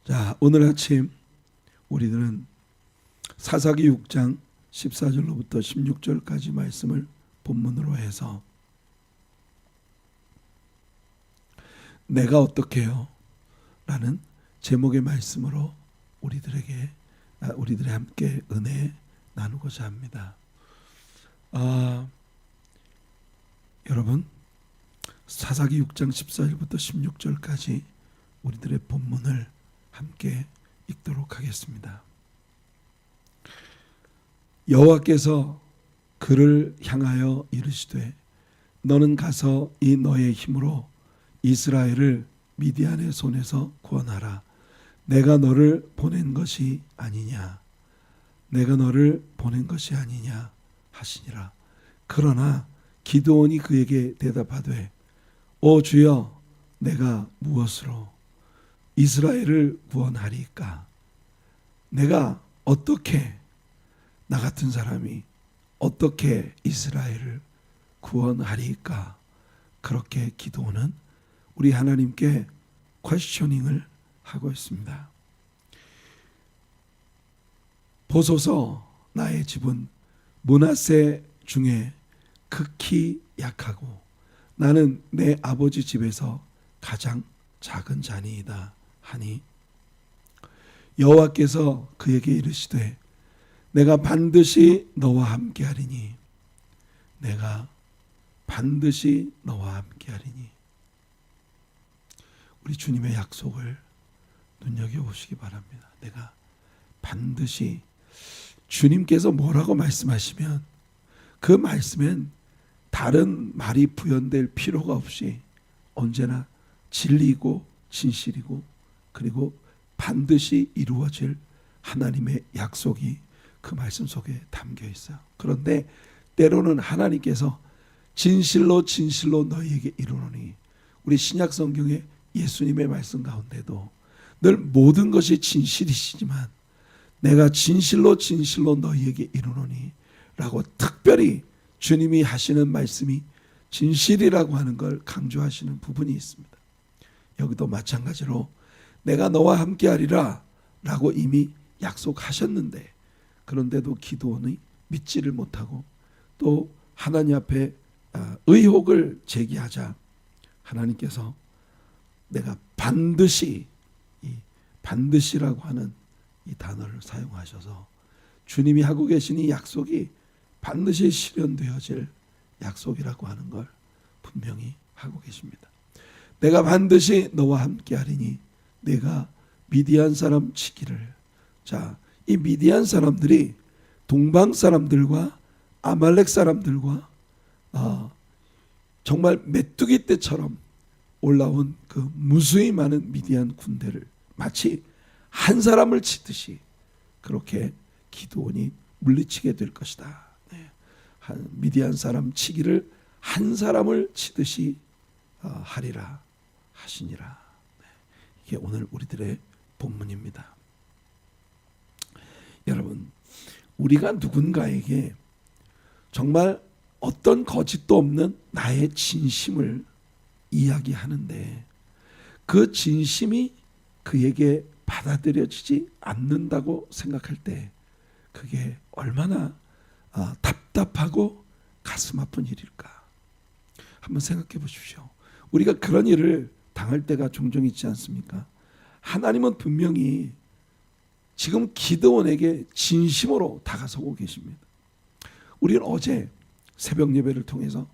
자, 오늘 아침 우리들은 사사기 6장 14절로부터 16절까지 말씀을 본문으로 해서 내가 어떻게요? 라는 제목의 말씀으로 우리들의 함께 은혜 나누고자 합니다. 여러분, 사사기 6장 14절부터 16절까지 우리들의 본문을 함께 읽도록 하겠습니다. 여호와께서 그를 향하여 이르시되 너는 가서 이 너의 힘으로 이스라엘을 미디안의 손에서 구원하라. 내가 너를 보낸 것이 아니냐. 내가 너를 보낸 것이 아니냐 하시니라. 그러나 기드온이 그에게 대답하되 오 주여, 내가 무엇으로 이스라엘을 구원하리까? 내가 어떻게, 나 같은 사람이 어떻게 이스라엘을 구원하리까? 그렇게 기드온은 우리 하나님께 퀘스처닝을 하고 있습니다. 보소서, 나의 집은 므낫세 중에 극히 약하고 나는 내 아버지 집에서 가장 작은 자니이다 하니 여호와께서 그에게 이르시되 내가 반드시 너와 함께하리니 내가 반드시 너와 함께하리니. 우리 주님의 약속을 눈여겨보시기 바랍니다. 내가 반드시, 주님께서 뭐라고 말씀하시면 그 말씀엔 다른 말이 부연될 필요가 없이 언제나 진리이고 진실이고 그리고 반드시 이루어질 하나님의 약속이 그 말씀 속에 담겨 있어요. 그런데 때로는 하나님께서 진실로 진실로 너희에게 이루노니, 우리 신약 성경의 예수님의 말씀 가운데도 늘 모든 것이 진실이시지만 내가 진실로 진실로 너희에게 이루노니 라고 특별히 주님이 하시는 말씀이 진실이라고 하는 걸 강조하시는 부분이 있습니다. 여기도 마찬가지로 내가 너와 함께하리라 라고 이미 약속하셨는데, 그런데도 기드온이 믿지를 못하고 또 하나님 앞에 의혹을 제기하자 하나님께서 내가 반드시, 이 반드시라고 하는 이 단어를 사용하셔서 주님이 하고 계신 이 약속이 반드시 실현되어질 약속이라고 하는 걸 분명히 하고 계십니다. 내가 반드시 너와 함께하리니 내가 미디안 사람 치기를. 자, 이 미디안 사람들이 동방 사람들과 아말렉 사람들과 정말 메뚜기 떼처럼 올라온 그 무수히 많은 미디안 군대를 마치 한 사람을 치듯이 그렇게 기드온이 물리치게 될 것이다. 미디안 사람 치기를 한 사람을 치듯이 하리라 하시니라. 이게 오늘 우리들의 본문입니다. 여러분, 우리가 누군가에게 정말 어떤 거짓도 없는 나의 진심을 이야기하는데 그 진심이 그에게 받아들여지지 않는다고 생각할 때 그게 얼마나 답답하고 가슴 아픈 일일까? 한번 생각해 보십시오. 우리가 그런 일을 당할 때가 종종 있지 않습니까? 하나님은 분명히 지금 기드온에게 진심으로 다가서고 계십니다. 우리는 어제 새벽 예배를 통해서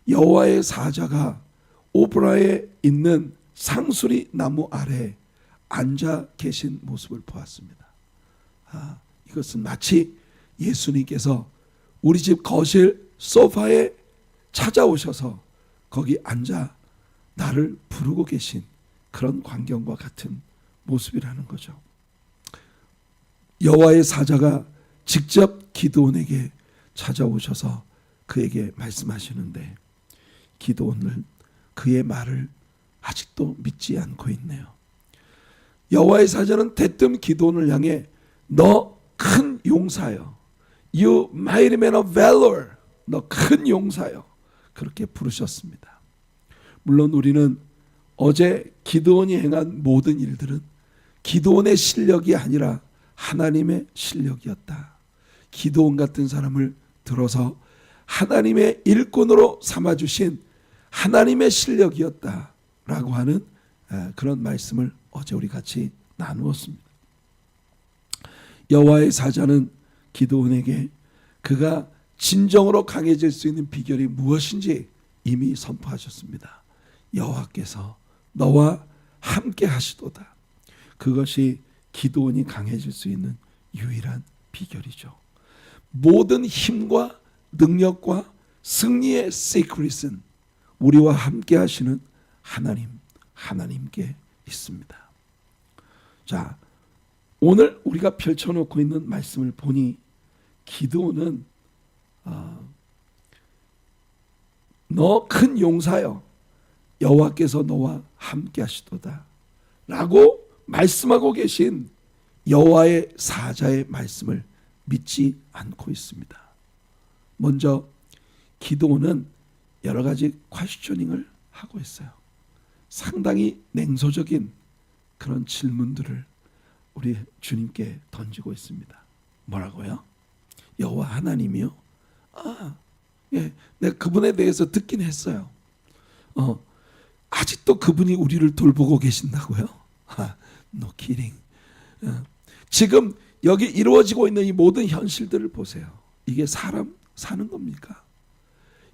여호와의 사자가 오브라에 있는 상수리 나무 아래 앉아 계신 모습을 보았습니다. 이것은 마치 예수님께서 우리 집 거실 소파에 찾아오셔서 거기 앉아 나를 부르고 계신 그런 광경과 같은 모습이라는 거죠. 여호와의 사자가 직접 기드온에게 찾아오셔서 그에게 말씀하시는데 기드온은 그의 말을 아직도 믿지 않고 있네요. 여호와의 사자는 대뜸 기드온을 향해 너 큰 용사여, You mighty man of valor, 너 큰 용사여, 그렇게 부르셨습니다. 물론 우리는 어제 기드온이 행한 모든 일들은 기드온의 실력이 아니라 하나님의 실력이었다. 기드온 같은 사람을 들어서 하나님의 일꾼으로 삼아주신 하나님의 실력이었다라고 하는 그런 말씀을 어제 우리 같이 나누었습니다. 여호와의 사자는 기드온에게 그가 진정으로 강해질 수 있는 비결이 무엇인지 이미 선포하셨습니다. 여호와께서 너와 함께 하시도다. 그것이 기드온이 강해질 수 있는 유일한 비결이죠. 모든 힘과 능력과 승리의 시크릿은 우리와 함께 하시는 하나님께 있습니다. 자, 오늘 우리가 펼쳐놓고 있는 말씀을 보니 기드온은 너 큰 용사여 여호와께서 너와 함께 하시도다 라고 말씀하고 계신 여호와의 사자의 말씀을 믿지 않고 있습니다. 먼저 기드온은 여러 가지 퀘스처닝을 하고 있어요. 상당히 냉소적인 그런 질문들을 우리 주님께 던지고 있습니다. 뭐라고요? 여호와 하나님이요? 예, 내가 그분에 대해서 듣긴 했어요. 아직도 그분이 우리를 돌보고 계신다고요? No kidding. 지금 여기 이루어지고 있는 이 모든 현실들을 보세요. 이게 사람 사는 겁니까?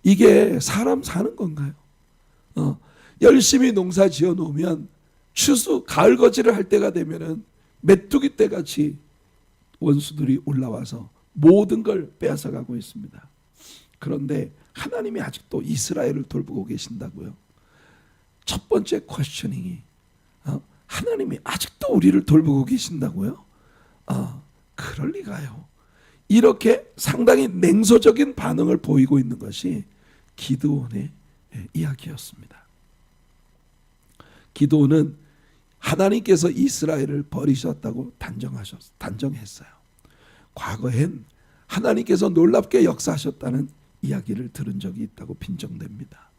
이게 사람 사는 건가요? 열심히 농사 지어 놓으면 추수 가을 거지를 할 때가 되면은 메뚜기 때 같이 원수들이 올라와서 모든 걸 빼앗아 가고 있습니다. 그런데 하나님이 아직도 이스라엘을 돌보고 계신다고요? 첫 번째 퀘스처닝이 하나님이 아직도 우리를 돌보고 계신다고요? 그럴 리가요. 이렇게 상당히 냉소적인 반응을 보이고 있는 것이 기드온의 이야기였습니다. 기드온은 하나님께서 이스라엘을 버리셨다고 단정했어요. 과거엔 하나님께서 놀랍게 역사하셨다는 이야기를 들은 적이 있다고 빈정됩니다.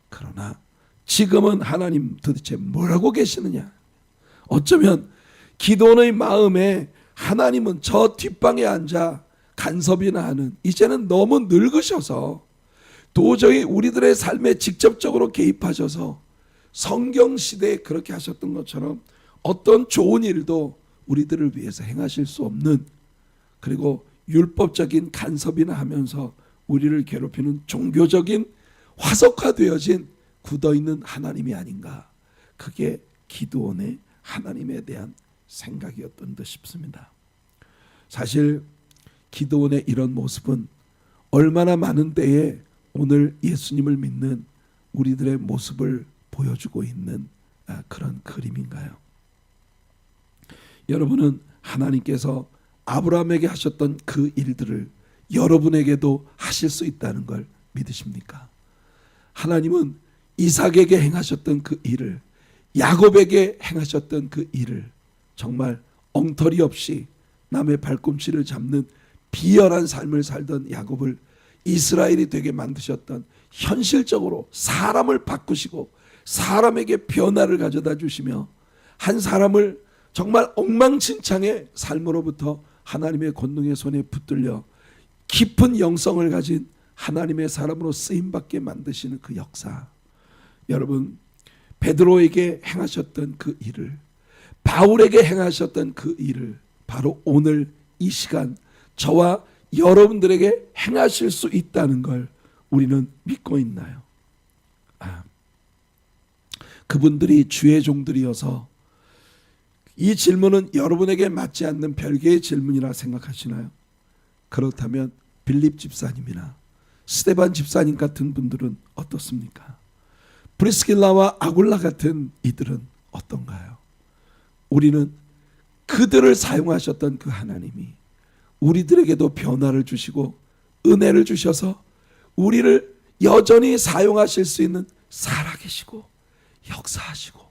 그러나 지금은 하나님 도대체 뭐라고 계시느냐? 어쩌면 기드온의 마음에 하나님은 저 뒷방에 앉아 간섭이나 하는 이제는 너무 늙으셔서 도저히 우리들의 삶에 직접적으로 개입하셔서 성경시대에 그렇게 하셨던 것처럼 어떤 좋은 일도 우리들을 위해서 행하실 수 없는, 그리고 율법적인 간섭이나 하면서 우리를 괴롭히는 종교적인 화석화되어진 굳어있는 하나님이 아닌가. 그게 기드온의 하나님에 대한 생각이었던 듯 싶습니다. 사실 기드온의 이런 모습은 얼마나 많은 때에 오늘 예수님을 믿는 우리들의 모습을 보여주고 있는 그런 그림인가요? 여러분은 하나님께서 아브라함에게 하셨던 그 일들을 여러분에게도 하실 수 있다는 걸 믿으십니까? 하나님은 이삭에게 행하셨던 그 일을, 야곱에게 행하셨던 그 일을 정말 엉터리 없이 남의 발꿈치를 잡는 비열한 삶을 살던 야곱을 이스라엘이 되게 만드셨던, 현실적으로 사람을 바꾸시고 사람에게 변화를 가져다 주시며 한 사람을 정말 엉망진창의 삶으로부터 하나님의 권능의 손에 붙들려 깊은 영성을 가진 하나님의 사람으로 쓰임받게 만드시는 그 역사, 여러분 베드로에게 행하셨던 그 일을, 바울에게 행하셨던 그 일을 바로 오늘 이 시간 저와 여러분들에게 행하실 수 있다는 걸 우리는 믿고 있나요? 그분들이 주의 종들이어서 이 질문은 여러분에게 맞지 않는 별개의 질문이라 생각하시나요? 그렇다면 빌립 집사님이나 스데반 집사님 같은 분들은 어떻습니까? 브리스길라와 아굴라 같은 이들은 어떤가요? 우리는 그들을 사용하셨던 그 하나님이 우리들에게도 변화를 주시고 은혜를 주셔서 우리를 여전히 사용하실 수 있는 살아계시고 역사하시고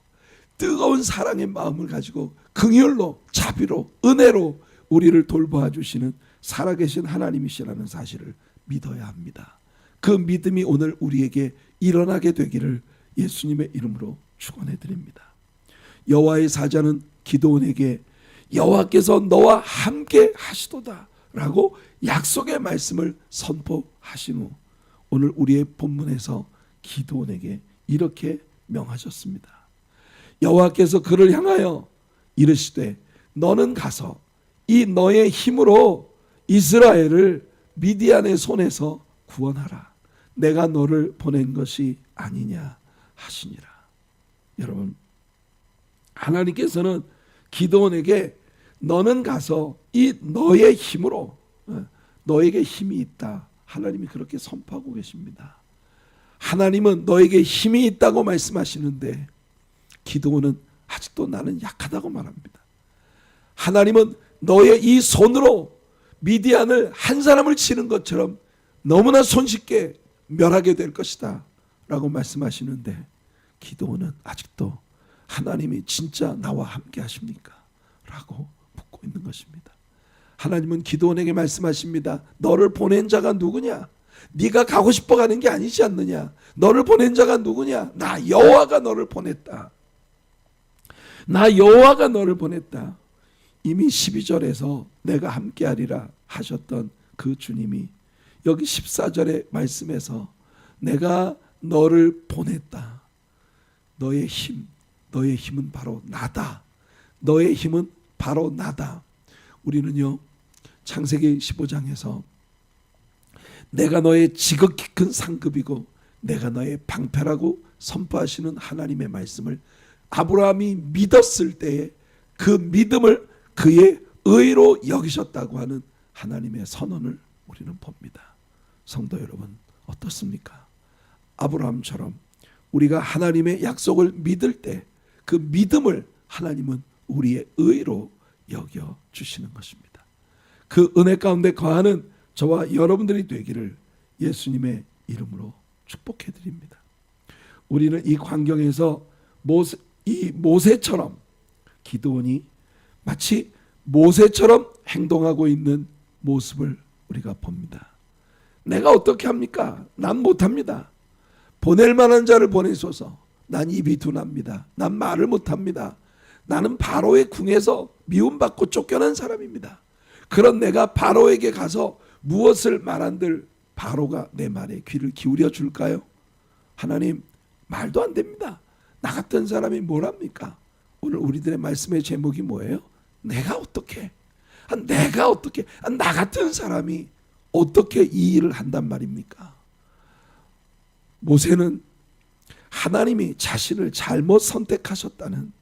뜨거운 사랑의 마음을 가지고 긍휼로 자비로 은혜로 우리를 돌보아 주시는 살아계신 하나님이시라는 사실을 믿어야 합니다. 그 믿음이 오늘 우리에게 일어나게 되기를 예수님의 이름으로 축원해 드립니다. 여호와의 사자는 기드온에게 여호와께서 너와 함께 하시도다 라고 약속의 말씀을 선포하신 후 오늘 우리의 본문에서 기드온에게 이렇게 명하셨습니다. 여호와께서 그를 향하여 이르시되 너는 가서 이 너의 힘으로 이스라엘을 미디안의 손에서 구원하라. 내가 너를 보낸 것이 아니냐 하시니라. 여러분, 하나님께서는 기드온에게 너는 가서 이 너의 힘으로, 너에게 힘이 있다, 하나님이 그렇게 선포하고 계십니다. 하나님은 너에게 힘이 있다고 말씀하시는데 기드온은 아직도 나는 약하다고 말합니다. 하나님은 너의 이 손으로 미디안을 한 사람을 치는 것처럼 너무나 손쉽게 멸하게 될 것이다 라고 말씀하시는데 기드온은 아직도 하나님이 진짜 나와 함께 하십니까? 라고 묻고 있는 것입니다. 하나님은 기드온에게 말씀하십니다. 너를 보낸 자가 누구냐? 네가 가고 싶어 가는 게 아니지 않느냐? 너를 보낸 자가 누구냐? 나 여호와가 너를 보냈다. 나 여호와가 너를 보냈다. 이미 12절에서 내가 함께하리라 하셨던 그 주님이 여기 14절의 말씀에서 내가 너를 보냈다. 너의 힘은 바로 나다. 너의 힘은 바로 나다. 우리는요, 창세기 15장에서 내가 너의 지극히 큰 상급이고 내가 너의 방패라고 선포하시는 하나님의 말씀을 아브라함이 믿었을 때에 그 믿음을 그의 의로 여기셨다고 하는 하나님의 선언을 우리는 봅니다. 성도 여러분, 어떻습니까? 아브라함처럼 우리가 하나님의 약속을 믿을 때 그 믿음을 하나님은 우리의 의로 여겨 주시는 것입니다. 그 은혜 가운데 거하는 저와 여러분들이 되기를 예수님의 이름으로 축복해 드립니다. 우리는 이 광경에서 모세처럼 기드온이 마치 모세처럼 행동하고 있는 모습을 우리가 봅니다. 내가 어떻게 합니까? 난 못합니다. 보낼 만한 자를 보내소서. 난 입이 둔합니다. 난 말을 못합니다. 나는 바로의 궁에서 미움받고 쫓겨난 사람입니다. 그런 내가 바로에게 가서 무엇을 말한들 바로가 내 말에 귀를 기울여 줄까요? 하나님, 말도 안 됩니다. 나 같은 사람이 뭘 합니까? 오늘 우리들의 말씀의 제목이 뭐예요? 내가 어떻게? 나 같은 사람이 어떻게 이 일을 한단 말입니까? 모세는 하나님이 자신을 잘못 선택하셨다는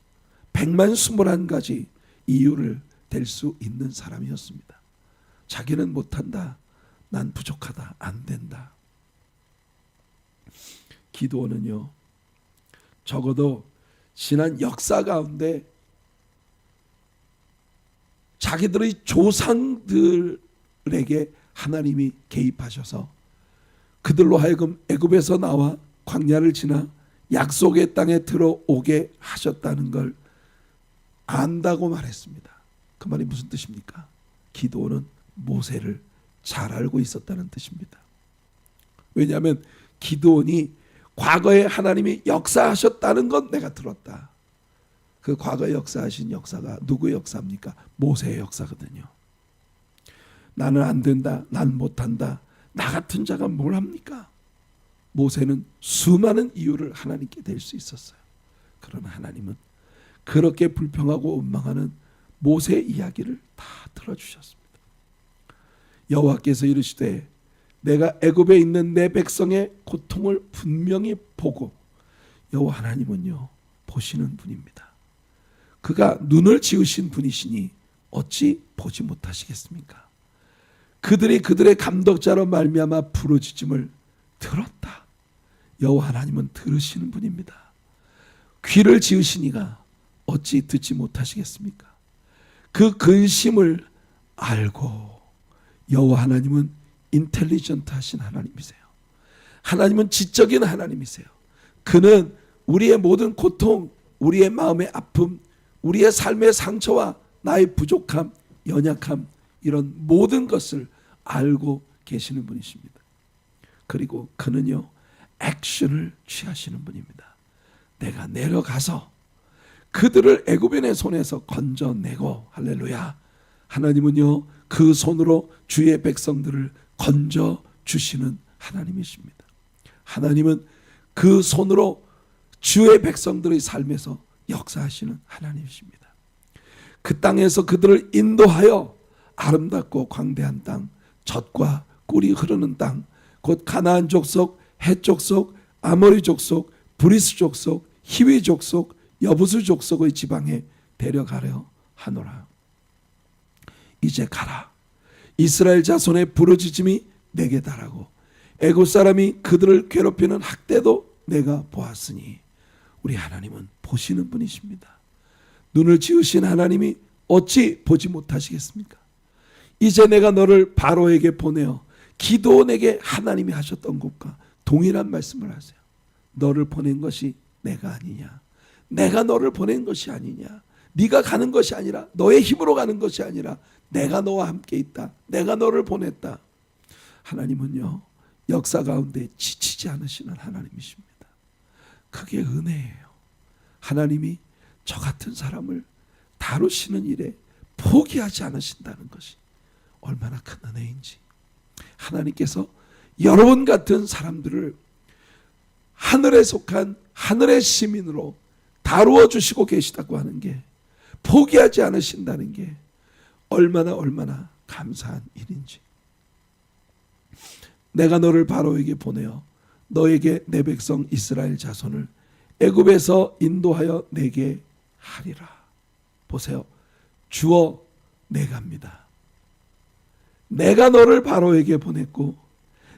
121가지 이유를 댈 수 있는 사람이었습니다. 자기는 못한다. 난 부족하다. 안 된다. 기드온은요, 적어도 지난 역사 가운데 자기들의 조상들에게 하나님이 개입하셔서 그들로 하여금 애굽에서 나와 광야를 지나 약속의 땅에 들어오게 하셨다는 걸 안다고 말했습니다. 그 말이 무슨 뜻입니까? 기드온은 모세를 잘 알고 있었다는 뜻입니다. 왜냐하면 기드온이 과거에 하나님이 역사하셨다는 건 내가 들었다. 그 과거에 역사하신 역사가 누구의 역사입니까? 모세의 역사거든요. 나는 안 된다. 난 못한다. 나 같은 자가 뭘 합니까? 모세는 수많은 이유를 하나님께 댈 수 있었어요. 그러나 하나님은 그렇게 불평하고 원망하는 모세의 이야기를 다 들어주셨습니다. 여호와께서 이르시되 내가 애굽에 있는 내 백성의 고통을 분명히 보고, 여호와 하나님은요 보시는 분입니다. 그가 눈을 지으신 분이시니 어찌 보지 못하시겠습니까? 그들이 그들의 감독자로 말미암아 부르짖음을 들었다. 여호와 하나님은 들으시는 분입니다. 귀를 지으시니가 어찌 듣지 못하시겠습니까? 그 근심을 알고, 여호와 하나님은 인텔리전트하신 하나님이세요. 하나님은 지적인 하나님이세요. 그는 우리의 모든 고통, 우리의 마음의 아픔, 우리의 삶의 상처와 나의 부족함, 연약함, 이런 모든 것을 알고 계시는 분이십니다. 그리고 그는요 액션을 취하시는 분입니다. 내가 내려가서 그들을 애굽인의 손에서 건져내고, 할렐루야, 하나님은요 그 손으로 주의 백성들을 건져 주시는 하나님이십니다. 하나님은 그 손으로 주의 백성들의 삶에서 역사하시는 하나님이십니다. 그 땅에서 그들을 인도하여 아름답고 광대한 땅, 젖과 꿀이 흐르는 땅, 곧 가나안 족속, 헷 족속, 아모리 족속, 브리스 족속, 히위 족속, 여부수 족속의 지방에 데려가려 하노라. 이제 가라. 이스라엘 자손의 부르짖음이 내게 달하고 애굽 사람이 그들을 괴롭히는 학대도 내가 보았으니. 우리 하나님은 보시는 분이십니다. 눈을 지으신 하나님이 어찌 보지 못하시겠습니까? 이제 내가 너를 바로에게 보내어 기드온에게 하나님이 하셨던 것과 동일한 말씀을 하세요. 너를 보낸 것이 내가 아니냐, 내가 너를 보낸 것이 아니냐, 네가 가는 것이 아니라, 너의 힘으로 가는 것이 아니라 내가 너와 함께 있다, 내가 너를 보냈다. 하나님은요 역사 가운데 지치지 않으시는 하나님이십니다. 그게 은혜예요. 하나님이 저 같은 사람을 다루시는 일에 포기하지 않으신다는 것이 얼마나 큰 은혜인지. 하나님께서 여러분 같은 사람들을 하늘에 속한 하늘의 시민으로 다루어 주시고 계시다고 하는 게, 포기하지 않으신다는 게 얼마나 감사한 일인지. 내가 너를 바로에게 보내어 너에게 내 백성 이스라엘 자손을 애굽에서 인도하여 내게 하리라. 보세요. 주어 내가입니다. 내가 너를 바로에게 보냈고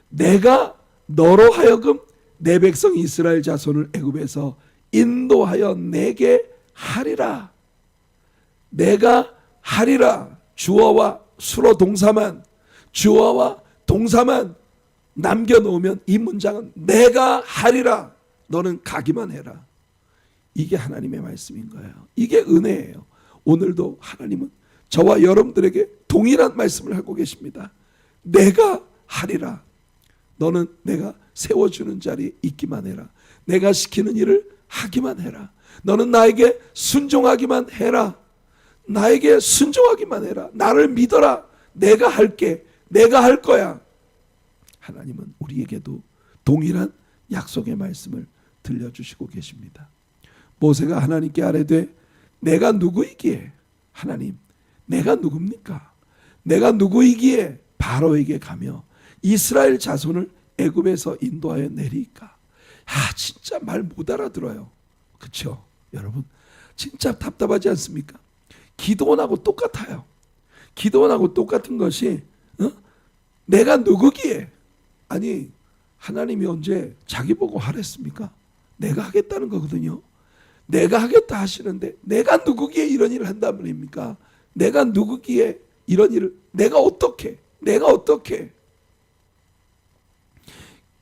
내가 너로 하여금 내 백성 이스라엘 자손을 애굽에서 인도하여 내게 하리라. 내가 하리라. 주어와 수로 동사만, 주어와 동사만 남겨놓으면 이 문장은 내가 하리라. 너는 가기만 해라. 이게 하나님의 말씀인 거예요. 이게 은혜예요. 오늘도 하나님은 저와 여러분들에게 동일한 말씀을 하고 계십니다. 내가 하리라. 너는 내가 세워주는 자리에 있기만 해라. 내가 시키는 일을 하기만 해라. 너는 나에게 순종하기만 해라. 나에게 순종하기만 해라. 나를 믿어라. 내가 할게. 내가 할 거야. 하나님은 우리에게도 동일한 약속의 말씀을 들려주시고 계십니다. 모세가 하나님께 아뢰되 내가 누구이기에, 하나님 내가 누굽니까? 내가 누구이기에 바로에게 가며 이스라엘 자손을 애굽에서 인도하여 내리까? 진짜 말 못 알아들어요. 그렇죠? 여러분 진짜 답답하지 않습니까? 기드온하고 똑같아요. 기드온하고 똑같은 것이 내가 누구기에, 아니 하나님이 언제 자기 보고 하랬습니까? 내가 하겠다는 거거든요. 내가 하겠다 하시는데 내가 누구기에 이런 일을 한단 말입니까? 내가 누구기에 이런 일을, 내가 어떻게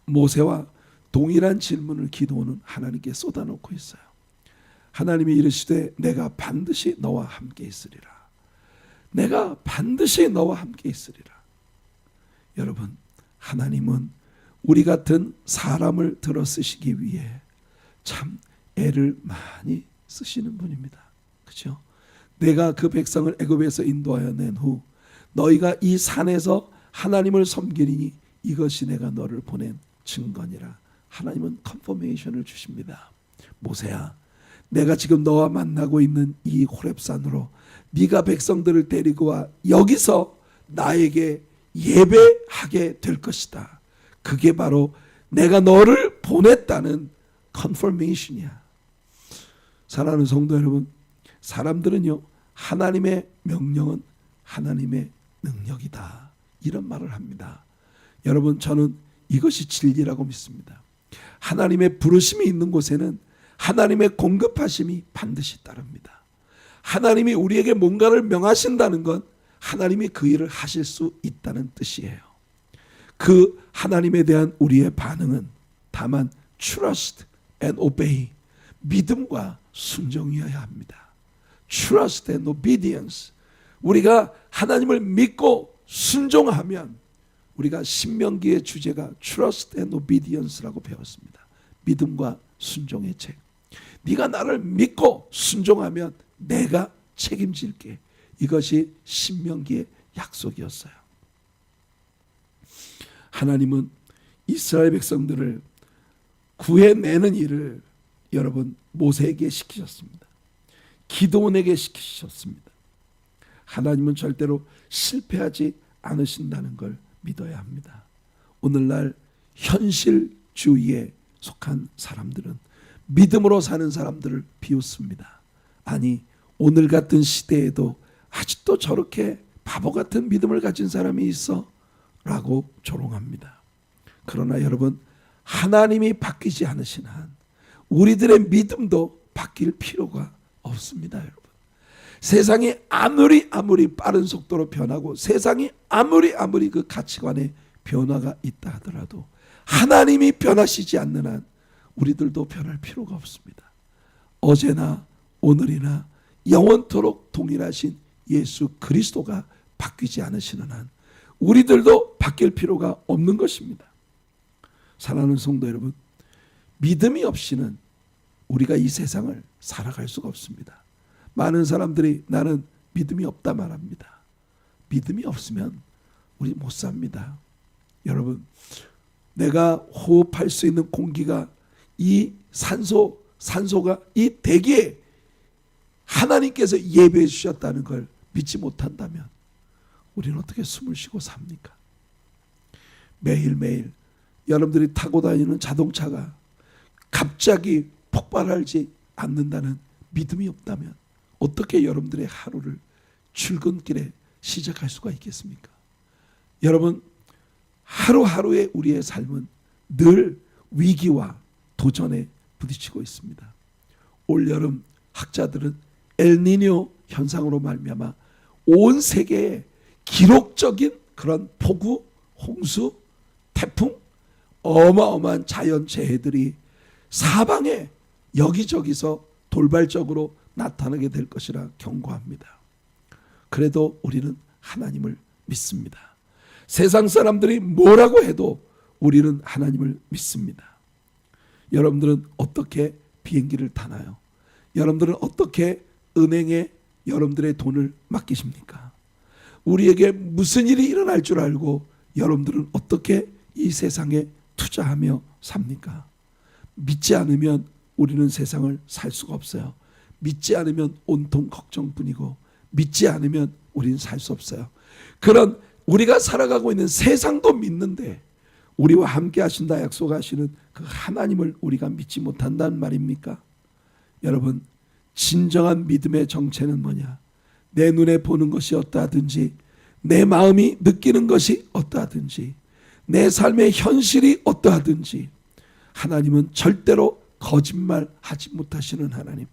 모세와 동일한 질문을 기도는 하나님께 쏟아놓고 있어요. 하나님이 이르시되 내가 반드시 너와 함께 있으리라. 내가 반드시 너와 함께 있으리라. 여러분 하나님은 우리 같은 사람을 들어 쓰시기 위해 참 애를 많이 쓰시는 분입니다. 그렇죠? 내가 그 백성을 애굽에서 인도하여 낸 후 너희가 이 산에서 하나님을 섬기리니 이것이 내가 너를 보낸 증거니라. 하나님은 컨퍼메이션을 주십니다. 모세야, 내가 지금 너와 만나고 있는 이 호렙산으로 네가 백성들을 데리고 와 여기서 나에게 예배하게 될 것이다. 그게 바로 내가 너를 보냈다는 컨퍼메이션이야. 사랑하는 성도 여러분, 사람들은요 하나님의 명령은 하나님의 능력이다 이런 말을 합니다. 여러분 저는 이것이 진리라고 믿습니다. 하나님의 부르심이 있는 곳에는 하나님의 공급하심이 반드시 따릅니다. 하나님이 우리에게 뭔가를 명하신다는 건 하나님이 그 일을 하실 수 있다는 뜻이에요. 그 하나님에 대한 우리의 반응은 다만 trust and obey, 믿음과 순종이어야 합니다. Trust and obedience. 우리가 하나님을 믿고 순종하면, 우리가 신명기의 주제가 Trust and Obedience라고 배웠습니다. 믿음과 순종의 책. 네가 나를 믿고 순종하면 내가 책임질게. 이것이 신명기의 약속이었어요. 하나님은 이스라엘 백성들을 구해내는 일을 여러분 모세에게 시키셨습니다. 기드온에게 시키셨습니다. 하나님은 절대로 실패하지 않으신다는 걸 믿어야 합니다. 오늘날 현실주의에 속한 사람들은 믿음으로 사는 사람들을 비웃습니다. 아니, 오늘 같은 시대에도 아직도 저렇게 바보 같은 믿음을 가진 사람이 있어? 라고 조롱합니다. 그러나 여러분, 하나님이 바뀌지 않으신 한 우리들의 믿음도 바뀔 필요가 없습니다. 여러분, 세상이 아무리 빠른 속도로 변하고 세상이 아무리 그 가치관에 변화가 있다 하더라도 하나님이 변하시지 않는 한 우리들도 변할 필요가 없습니다. 어제나 오늘이나 영원토록 동일하신 예수 그리스도가 바뀌지 않으시는 한 우리들도 바뀔 필요가 없는 것입니다. 사랑하는 성도 여러분, 믿음이 없이는 우리가 이 세상을 살아갈 수가 없습니다. 많은 사람들이 나는 믿음이 없다 말합니다. 믿음이 없으면 우리 못 삽니다. 여러분, 내가 호흡할 수 있는 공기가 이 산소가 이 대기에 하나님께서 예배해 주셨다는 걸 믿지 못한다면 우리는 어떻게 숨을 쉬고 삽니까? 매일매일 여러분들이 타고 다니는 자동차가 갑자기 폭발하지 않는다는 믿음이 없다면 어떻게 여러분들의 하루를 출근길에 시작할 수가 있겠습니까? 여러분, 하루하루의 우리의 삶은 늘 위기와 도전에 부딪히고 있습니다. 올여름 학자들은 엘니뇨 현상으로 말미암아 온 세계에 기록적인 그런 폭우, 홍수, 태풍, 어마어마한 자연재해들이 사방에 여기저기서 돌발적으로 나타나게 될 것이라 경고합니다. 그래도 우리는 하나님을 믿습니다. 세상 사람들이 뭐라고 해도 우리는 하나님을 믿습니다. 여러분들은 어떻게 비행기를 타나요? 여러분들은 어떻게 은행에 여러분들의 돈을 맡기십니까? 우리에게 무슨 일이 일어날 줄 알고 여러분들은 어떻게 이 세상에 투자하며 삽니까? 믿지 않으면 우리는 세상을 살 수가 없어요. 믿지 않으면 온통 걱정뿐이고 믿지 않으면 우리는 살 수 없어요. 그런 우리가 살아가고 있는 세상도 믿는데 우리와 함께 하신다 약속하시는 그 하나님을 우리가 믿지 못한다는 말입니까? 여러분, 진정한 믿음의 정체는 뭐냐? 내 눈에 보는 것이 어떠하든지, 내 마음이 느끼는 것이 어떠하든지, 내 삶의 현실이 어떠하든지 하나님은 절대로 거짓말하지 못하시는 하나님,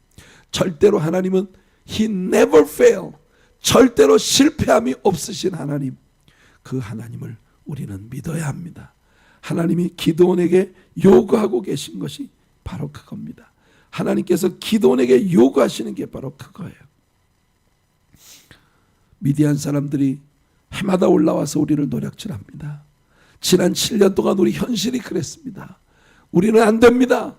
절대로 하나님은 He never fail, 절대로 실패함이 없으신 하나님, 그 하나님을 우리는 믿어야 합니다. 하나님이 기드온에게 요구하고 계신 것이 바로 그겁니다. 하나님께서 기드온에게 요구하시는 게 바로 그거예요. 미디안 사람들이 해마다 올라와서 우리를 노략질합니다. 지난 7년 동안 우리 현실이 그랬습니다. 우리는 안 됩니다.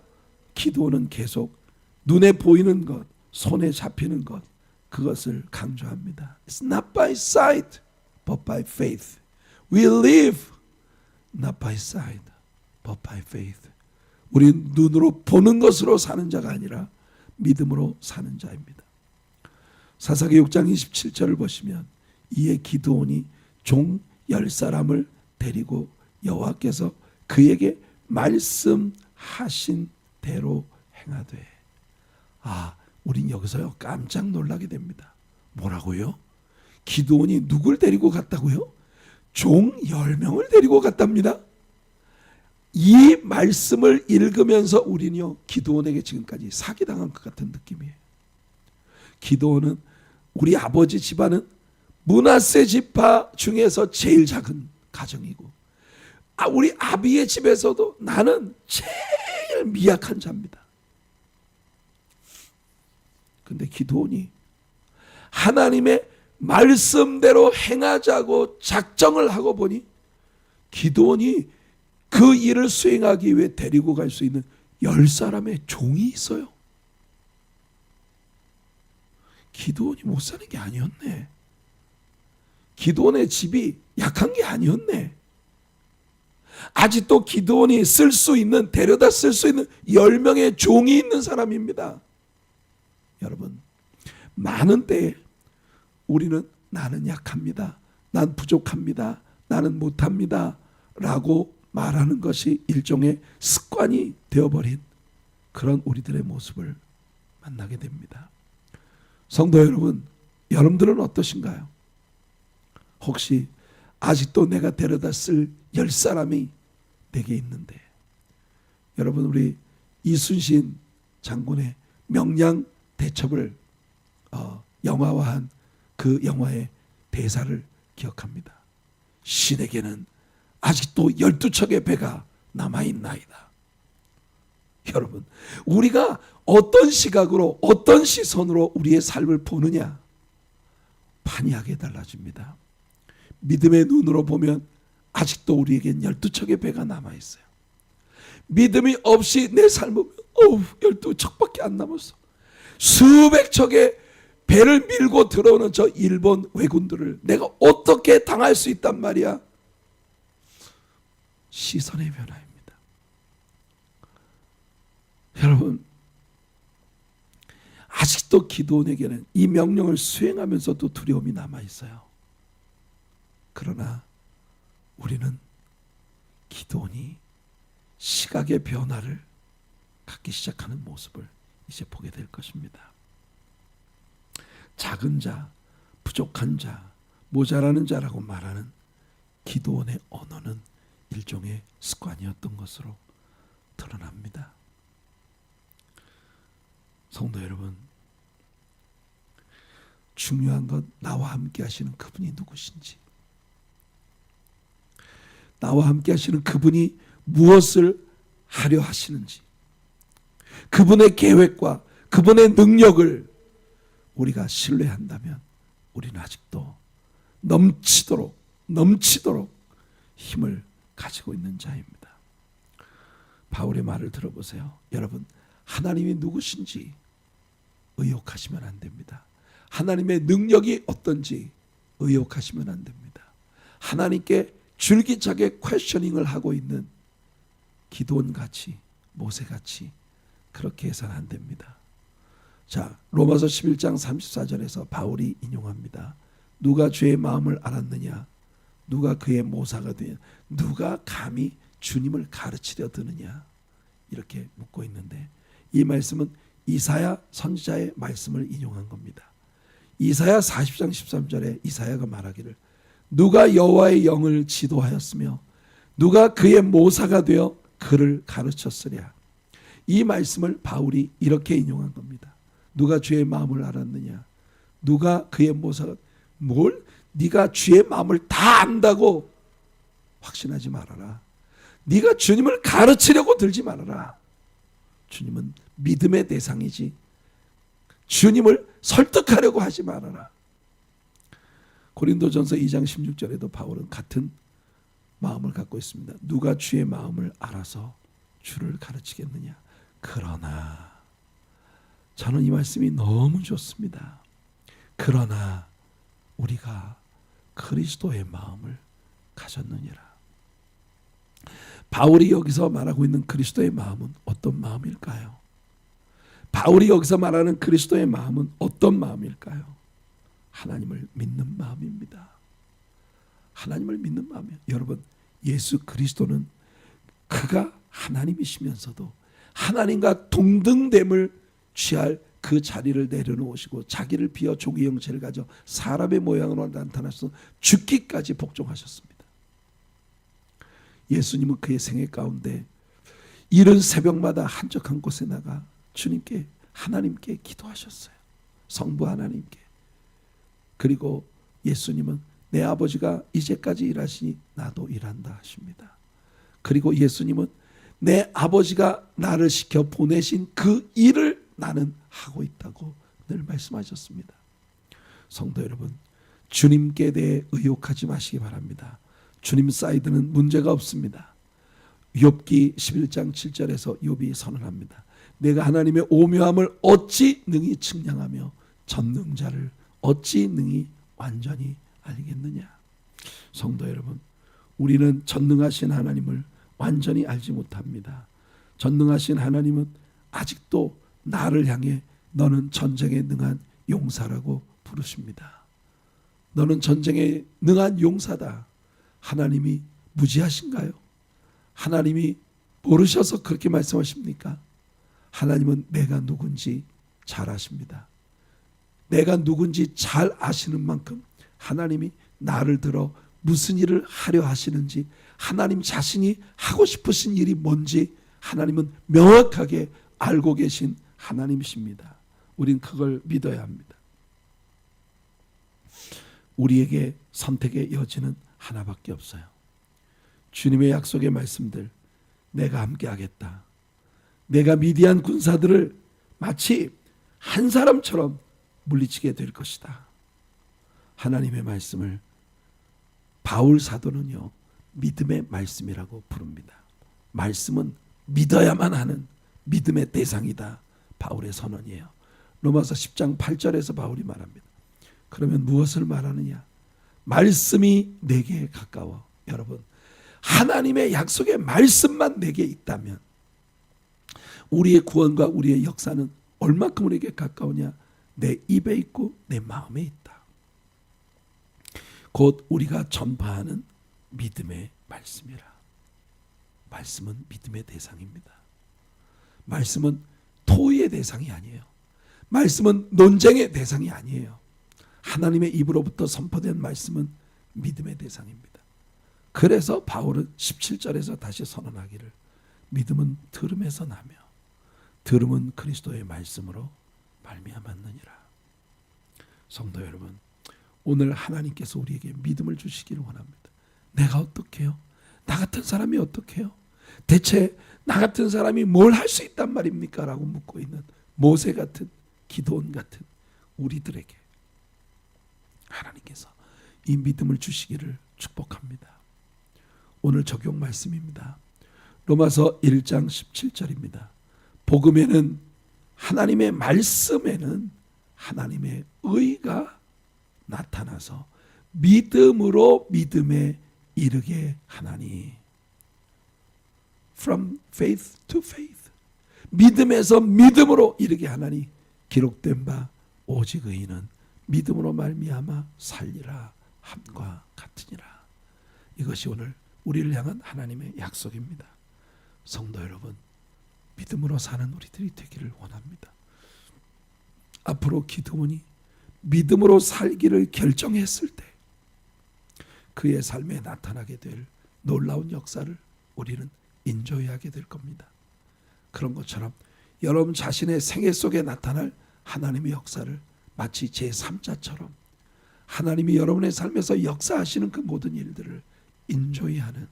기드온은 계속 눈에 보이는 것, 손에 잡히는 것, 그것을 강조합니다. It's not by sight, but by faith. We live not by sight, but by faith. 우리 눈으로 보는 것으로 사는 자가 아니라 믿음으로 사는 자입니다. 사사기 6장 27절을 보시면 이에 기드온이 종 10사람을 데리고 여호와께서 그에게 말씀하신 대로 행하되. 우린 여기서요 깜짝 놀라게 됩니다. 뭐라고요? 기드온이 누굴 데리고 갔다고요? 종 10명을 데리고 갔답니다. 이 말씀을 읽으면서 우리는요 기드온에게 지금까지 사기당한 것 같은 느낌이에요. 기드온은 우리 아버지 집안은 므낫세 지파 중에서 제일 작은 가정이고 우리 아비의 집에서도 나는 제일 미약한 자입니다. 근데 기드온이 하나님의 말씀대로 행하자고 작정을 하고 보니 기드온이 그 일을 수행하기 위해 데리고 갈 수 있는 10사람의 종이 있어요. 기드온이 못 사는 게 아니었네. 기드온의 집이 약한 게 아니었네. 아직도 기드온이 쓸 수 있는, 데려다 쓸 수 있는 10명의 종이 있는 사람입니다. 여러분, 많은 때에 우리는 나는 약합니다, 난 부족합니다, 나는 못합니다 라고 말하는 것이 일종의 습관이 되어버린 그런 우리들의 모습을 만나게 됩니다. 성도 여러분, 여러분들은 어떠신가요? 혹시 아직도 내가 데려다 쓸 10사람이 내게 있는데, 여러분, 우리 이순신 장군의 명량대첩을 영화화한 그 영화의 대사를 기억합니다. 신에게는 아직도 12척의 배가 남아있나이다. 여러분, 우리가 어떤 시각으로, 어떤 시선으로 우리의 삶을 보느냐, 판이하게 달라집니다. 믿음의 눈으로 보면 아직도 우리에겐 12척의 배가 남아있어요. 믿음이 없이 내 삶을 12척밖에 안 남았어. 수백 척의 배를 밀고 들어오는 저 일본 왜군들을 내가 어떻게 당할 수 있단 말이야. 시선의 변화입니다. 여러분, 아직도 기드온에게는 이 명령을 수행하면서도 두려움이 남아있어요. 그러나 우리는 기드온이 시각의 변화를 갖기 시작하는 모습을 이제 보게 될 것입니다. 작은 자, 부족한 자, 모자라는 자라고 말하는 기드온의 언어는 일종의 습관이었던 것으로 드러납니다. 성도 여러분, 중요한 건 나와 함께 하시는 그분이 누구신지, 나와 함께 하시는 그분이 무엇을 하려 하시는지, 그분의 계획과 그분의 능력을 우리가 신뢰한다면 우리는 아직도 넘치도록 힘을 가지고 있는 자입니다. 바울의 말을 들어보세요. 여러분, 하나님이 누구신지 의혹하시면 안 됩니다. 하나님의 능력이 어떤지 의혹하시면 안 됩니다. 하나님께 줄기차게 퀘셔닝을 하고 있는 기드온같이, 모세같이 그렇게 해서는 안 됩니다. 자, 로마서 11장 34절에서 바울이 인용합니다. 누가 주의 마음을 알았느냐? 누가 그의 모사가 되냐? 누가 감히 주님을 가르치려 드느냐? 이렇게 묻고 있는데, 이 말씀은 이사야 선지자의 말씀을 인용한 겁니다. 이사야 40장 13절에 이사야가 말하기를, 누가 여호와의 영을 지도하였으며 누가 그의 모사가 되어 그를 가르쳤으랴. 이 말씀을 바울이 이렇게 인용한 겁니다. 누가 주의 마음을 알았느냐? 누가 그의 모사가, 뭘? 네가 주의 마음을 다 안다고 확신하지 말아라. 네가 주님을 가르치려고 들지 말아라. 주님은 믿음의 대상이지 주님을 설득하려고 하지 말아라. 고린도전서 2장 16절에도 바울은 같은 마음을 갖고 있습니다. 누가 주의 마음을 알아서 주를 가르치겠느냐? 그러나, 저는 이 말씀이 너무 좋습니다. 그러나 우리가 그리스도의 마음을 가졌느니라. 바울이 여기서 말하고 있는 그리스도의 마음은 어떤 마음일까요? 바울이 여기서 말하는 그리스도의 마음은 어떤 마음일까요? 하나님을 믿는 마음입니다. 하나님을 믿는 마음이에요. 여러분, 예수 그리스도는 그가 하나님이시면서도 하나님과 동등됨을 취할 그 자리를 내려놓으시고 자기를 비어 종의 형체를 가져 사람의 모양으로 나타나서 죽기까지 복종하셨습니다. 예수님은 그의 생애 가운데 이른 새벽마다 한적한 곳에 나가 주님께, 하나님께 기도하셨어요. 성부 하나님께. 그리고 예수님은 내 아버지가 이제까지 일하시니 나도 일한다 하십니다. 그리고 예수님은 내 아버지가 나를 시켜 보내신 그 일을 나는 하고 있다고 늘 말씀하셨습니다. 성도 여러분, 주님께 대해 의혹하지 마시기 바랍니다. 주님 사이드는 문제가 없습니다. 욥기 11장 7절에서 욥이 선언합니다. 내가 하나님의 오묘함을 어찌 능히 측량하며 전능자를 어찌 능히 완전히 알겠느냐. 성도 여러분, 우리는 전능하신 하나님을 완전히 알지 못합니다. 전능하신 하나님은 아직도 나를 향해 너는 전쟁에 능한 용사라고 부르십니다. 너는 전쟁에 능한 용사다. 하나님이 무지하신가요? 하나님이 모르셔서 그렇게 말씀하십니까? 하나님은 내가 누군지 잘 아십니다. 내가 누군지 잘 아시는 만큼 하나님이 나를 들어 무슨 일을 하려 하시는지, 하나님 자신이 하고 싶으신 일이 뭔지 하나님은 명확하게 알고 계신 하나님이십니다. 우린 그걸 믿어야 합니다. 우리에게 선택의 여지는 하나밖에 없어요. 주님의 약속의 말씀들, 내가 함께 하겠다. 내가 미디안 군사들을 마치 한 사람처럼 물리치게 될 것이다. 하나님의 말씀을 바울 사도는요, 믿음의 말씀이라고 부릅니다. 말씀은 믿어야만 하는 믿음의 대상이다. 바울의 선언이에요. 로마서 10장 8절에서 바울이 말합니다. 그러면 무엇을 말하느냐? 말씀이 내게 가까워. 여러분, 하나님의 약속의 말씀만 내게 있다면 우리의 구원과 우리의 역사는 얼마큼 우리에게 가까우냐? 내 입에 있고 내 마음에 있다. 곧 우리가 전파하는 믿음의 말씀이라. 말씀은 믿음의 대상입니다. 말씀은 토의의 대상이 아니에요. 말씀은 논쟁의 대상이 아니에요. 하나님의 입으로부터 선포된 말씀은 믿음의 대상입니다. 그래서 바울은 17절에서 다시 선언하기를 믿음은 들음에서 나며 들음은 그리스도의 말씀으로 말미암았느니라. 성도 여러분, 오늘 하나님께서 우리에게 믿음을 주시기를 원합니다. 내가 어떻게요? 나 같은 사람이 어떻게요? 대체 나 같은 사람이 뭘 할 수 있단 말입니까? 라고 묻고 있는 모세 같은, 기도원 같은 우리들에게 하나님께서 이 믿음을 주시기를 축복합니다. 오늘 적용 말씀입니다. 로마서 1장 17절입니다. 복음에는, 하나님의 말씀에는 하나님의 의가 나타나서 믿음으로 믿음에 이르게 하나니. From faith to faith. 믿음에서 믿음으로 이르게 하나니 기록된 바 오직 의인은 믿음으로 말미암아 살리라 함과 같으니라. 이것이 오늘 우리를 향한 하나님의 약속입니다. 성도 여러분, 믿음으로 사는 우리들이 되기를 원합니다. 앞으로 기도원이 믿음으로 살기를 결정했을 때 그의 삶에 나타나게 될 놀라운 역사를 우리는 인조하게 될 겁니다. 그런 것처럼 여러분 자신의 생애 속에 나타날 하나님의 역사를 마치 제3자처럼 하나님이 여러분의 삶에서 역사하시는 그 모든 일들을 인조하는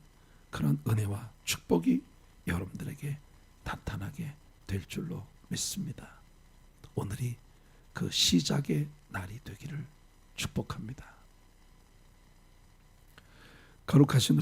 그런 은혜와 축복이 여러분들에게 나타나게 될 줄로 믿습니다. 오늘이 그 시작의 날이 되기를 축복합니다. 거룩하신